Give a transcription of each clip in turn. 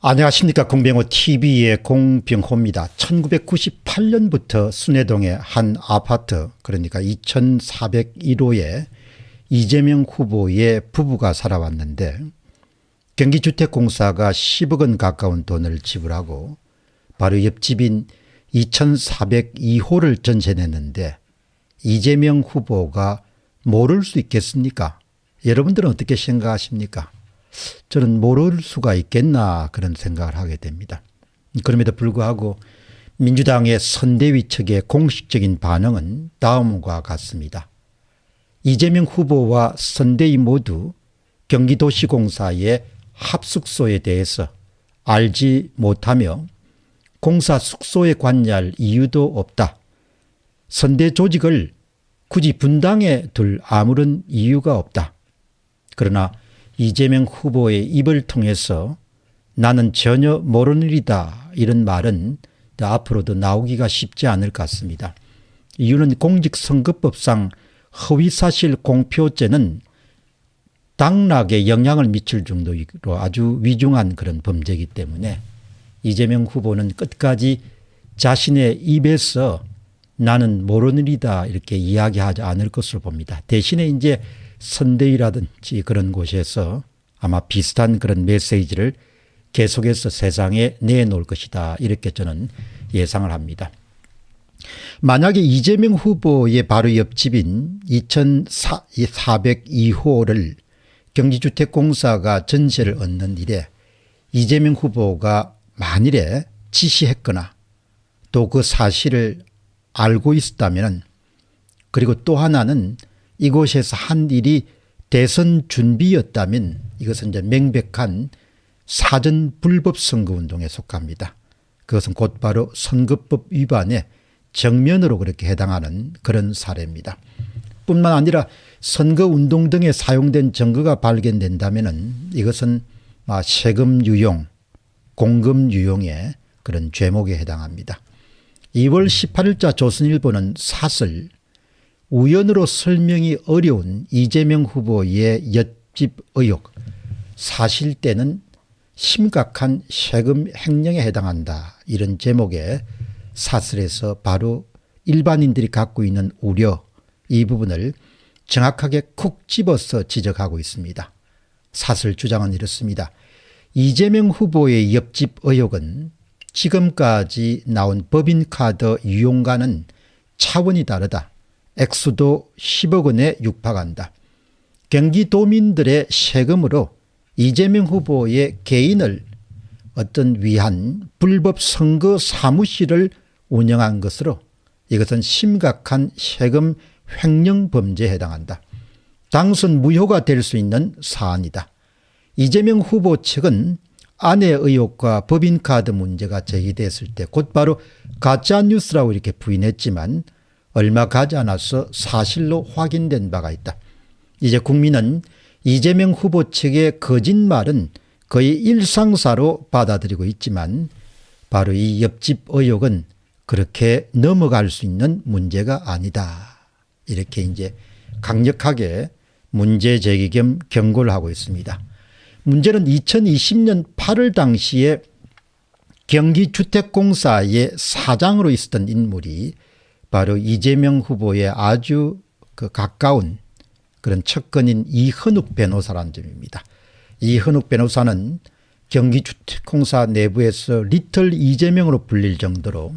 안녕하십니까. 공병호 TV의 공병호입니다. 1998년부터 순회동의 한 아파트, 그러니까 2401호에 이재명 후보의 부부가 살아왔는데 경기주택공사가 10억 원 가까운 돈을 지불하고 바로 옆집인 2402호를 전세냈는데 이재명 후보가 모를 수 있겠습니까? 여러분들은 어떻게 생각하십니까? 저는 모를 수가 있겠나 그런 생각을 하게 됩니다. 그럼에도 불구하고 민주당의 선대위 측의 공식적인 반응은 다음과 같습니다. 이재명 후보와 선대위 모두 경기도시공사의 합숙소에 대해서 알지 못하며 공사 숙소에 관여할 이유도 없다. 선대 조직을 굳이 분당에 둘 아무런 이유가 없다. 그러나 이재명 후보의 입을 통해서 나는 전혀 모르는 일이다 이런 말은 앞으로도 나오기가 쉽지 않을 것 같습니다. 이유는 공직선거법상 허위사실 공표죄는 당락에 영향을 미칠 정도로 아주 위중한 그런 범죄이기 때문에 이재명 후보는 끝까지 자신의 입에서 나는 모르는 일이다 이렇게 이야기하지 않을 것으로 봅니다. 대신에 이제 선대위라든지 그런 곳에서 아마 비슷한 그런 메시지를 계속해서 세상에 내놓을 것이다 이렇게 저는 예상을 합니다. 만약에 이재명 후보의 바로 옆집인 2402호를 경기주택공사가 전세를 얻는 일에 이재명 후보가 만일에 지시했거나 또 그 사실을 알고 있었다면, 그리고 또 하나는 이곳에서 한 일이 대선 준비였다면 이것은 이제 명백한 사전 불법 선거운동에 속합니다. 그것은 곧바로 선거법 위반에 정면으로 그렇게 해당하는 그런 사례입니다. 뿐만 아니라 선거운동 등에 사용된 증거가 발견된다면 이것은 세금 유용, 공금 유용의 그런 죄목에 해당합니다. 2월 18일자 조선일보는 사설 우연으로 설명이 어려운 이재명 후보의 옆집 의혹, 사실대는 심각한 세금 횡령에 해당한다 이런 제목의 사설에서 바로 일반인들이 갖고 있는 우려, 이 부분을 정확하게 콕 집어서 지적하고 있습니다. 사설 주장은 이렇습니다. 이재명 후보의 옆집 의혹은 지금까지 나온 법인카드 유용과는 차원이 다르다. 액수도 10억 원에 육박한다. 경기도민들의 세금으로 이재명 후보의 개인을 어떤 위한 불법 선거 사무실을 운영한 것으로 이것은 심각한 세금 횡령 범죄에 해당한다. 당선 무효가 될 수 있는 사안이다. 이재명 후보 측은 아내 의혹과 법인카드 문제가 제기됐을 때 곧바로 가짜뉴스라고 이렇게 부인했지만 얼마 가지 않아서 사실로 확인된 바가 있다. 이제 국민은 이재명 후보 측의 거짓말은 거의 일상사로 받아들이고 있지만 바로 이 옆집 의혹은 그렇게 넘어갈 수 있는 문제가 아니다. 이렇게 이제 강력하게 문제 제기 겸 경고를 하고 있습니다. 문제는 2020년 8월 당시에 경기주택공사의 사장으로 있었던 인물이 바로 이재명 후보의 아주 가까운 그런 측근인 이현욱 변호사라는 점입니다. 이현욱 변호사는 경기주택공사 내부에서 리틀 이재명으로 불릴 정도로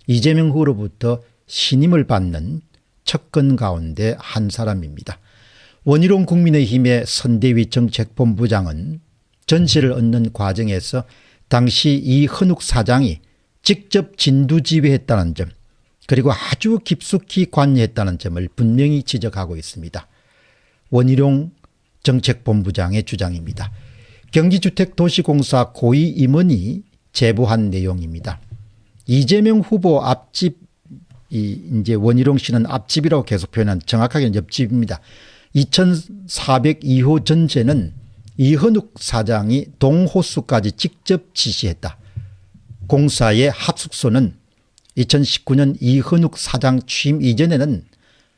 이재명 후보로부터 신임을 받는 측근 가운데 한 사람입니다. 원희룡 국민의힘의 선대위 정책본부장은 전세를 얻는 과정에서 당시 이현욱 사장이 직접 진두지휘했다는 점, 그리고 아주 깊숙이 관여했다는 점을 분명히 지적하고 있습니다. 원희룡 정책본부장의 주장입니다. 경기주택도시공사 고위 임원이 제보한 내용입니다. 이재명 후보 앞집, 이제 원희룡 씨는 앞집이라고 계속 표현한 정확하게 옆집입니다. 2402호 전세는 이현욱 사장이 동호수까지 직접 지시했다. 공사의 합숙소는 2019년 이현욱 사장 취임 이전에는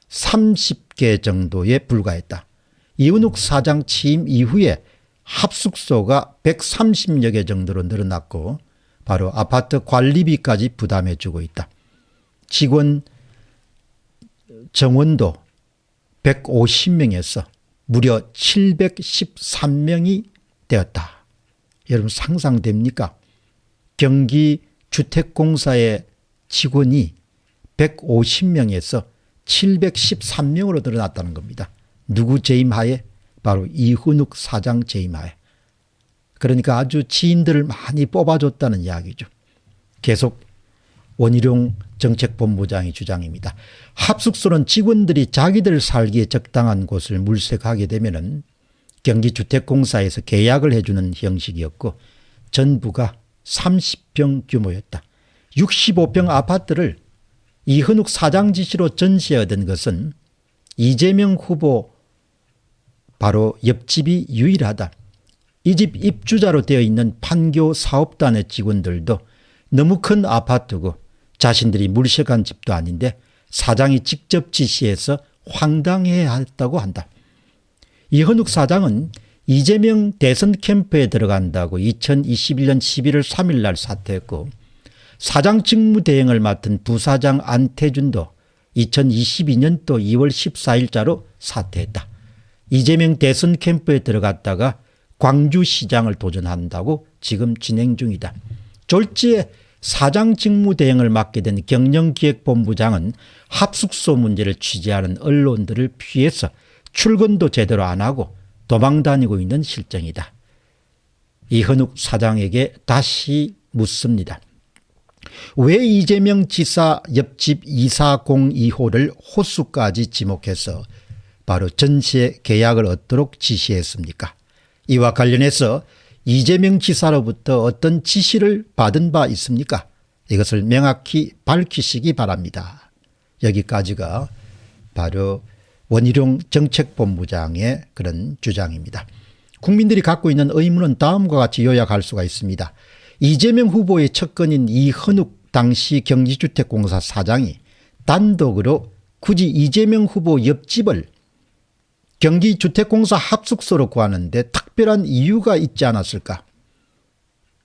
30개 정도에 불과했다. 이현욱 사장 취임 이후에 합숙소가 130여 개 정도로 늘어났고 바로 아파트 관리비까지 부담해 주고 있다. 직원 정원도 150명에서 무려 713명이 되었다. 여러분 상상됩니까? 경기주택공사의 직원이 150명에서 713명으로 늘어났다는 겁니다. 누구 재임하에? 바로 이훈욱 사장 재임하에. 그러니까 아주 지인들을 많이 뽑아줬다는 이야기죠. 계속 원희룡 정책본부장의 주장입니다. 합숙소는 직원들이 자기들 살기에 적당한 곳을 물색하게 되면은 경기주택공사에서 계약을 해주는 형식이었고 전부가 30평 규모였다. 65평 아파트를 이현욱 사장 지시로 전시해야 된 것은 이재명 후보 바로 옆집이 유일하다. 이 집 입주자로 되어 있는 판교 사업단의 직원들도 너무 큰 아파트고 자신들이 물색한 집도 아닌데 사장이 직접 지시해서 황당해했다고 한다. 이현욱 사장은 이재명 대선 캠프에 들어간다고 2021년 11월 3일 날 사퇴했고 사장 직무 대행을 맡은 부사장 안태준도 2022년도 2월 14일자로 사퇴했다. 이재명 대선 캠프에 들어갔다가 광주시장을 도전한다고 지금 진행 중이다. 졸지에 사장 직무 대행을 맡게 된 경영기획본부장은 합숙소 문제를 취재하는 언론들을 피해서 출근도 제대로 안 하고 도망다니고 있는 실정이다. 이현욱 사장에게 다시 묻습니다. 왜 이재명 지사 옆집 2402호를 호수까지 지목해서 바로 전세 계약을 얻도록 지시했습니까? 이와 관련해서 이재명 지사로부터 어떤 지시를 받은 바 있습니까? 이것을 명확히 밝히시기 바랍니다. 여기까지가 바로 원희룡 정책본부장의 그런 주장입니다. 국민들이 갖고 있는 의문은 다음과 같이 요약할 수가 있습니다. 이재명 후보의 측근인 이현욱 당시 경기주택공사 사장이 단독으로 굳이 이재명 후보 옆집을 경기주택공사 합숙소로 구하는데 특별한 이유가 있지 않았을까?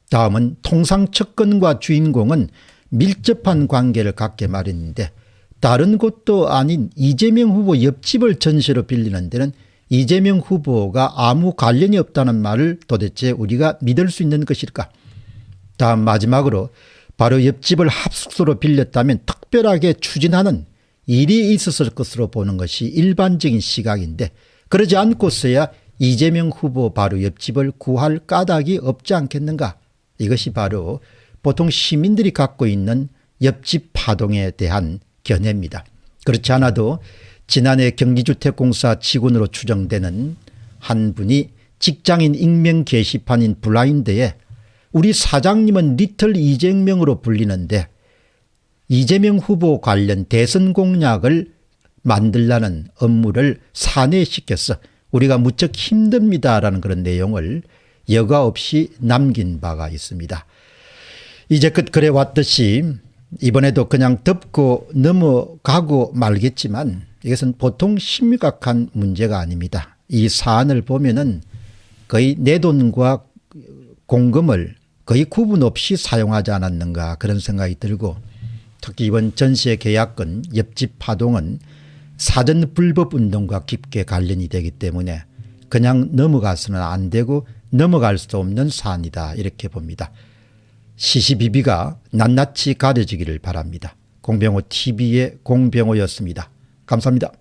다음은 통상 측근과 주인공은 밀접한 관계를 갖게 마련인데 다른 곳도 아닌 이재명 후보 옆집을 전시로 빌리는 데는 이재명 후보가 아무 관련이 없다는 말을 도대체 우리가 믿을 수 있는 것일까? 다음 마지막으로 바로 옆집을 합숙소로 빌렸다면 특별하게 추진하는 일이 있었을 것으로 보는 것이 일반적인 시각인데 그러지 않고서야 이재명 후보 바로 옆집을 구할 까닭이 없지 않겠는가? 이것이 바로 보통 시민들이 갖고 있는 옆집 파동에 대한 견해입니다. 그렇지 않아도 지난해 경기주택공사 직원으로 추정되는 한 분이 직장인 익명 게시판인 블라인드에 우리 사장님은 리틀 이재명으로 불리는데 이재명 후보 관련 대선 공약을 만들라는 업무를 사내시켜서 우리가 무척 힘듭니다라는 그런 내용을 여과 없이 남긴 바가 있습니다. 이제껏 그래왔듯이 이번에도 그냥 덮고 넘어가고 말겠지만 이것은 보통 심각한 문제가 아닙니다. 이 사안을 보면은 거의 내 돈과 공금을 거의 구분 없이 사용하지 않았는가 그런 생각이 들고 특히 이번 전세 계약권 옆집 파동은 사전 불법 운동과 깊게 관련이 되기 때문에 그냥 넘어가서는 안 되고 넘어갈 수 없는 사안이다 이렇게 봅니다. 시시비비가 낱낱이 가려지기를 바랍니다. 공병호 TV의 공병호였습니다. 감사합니다.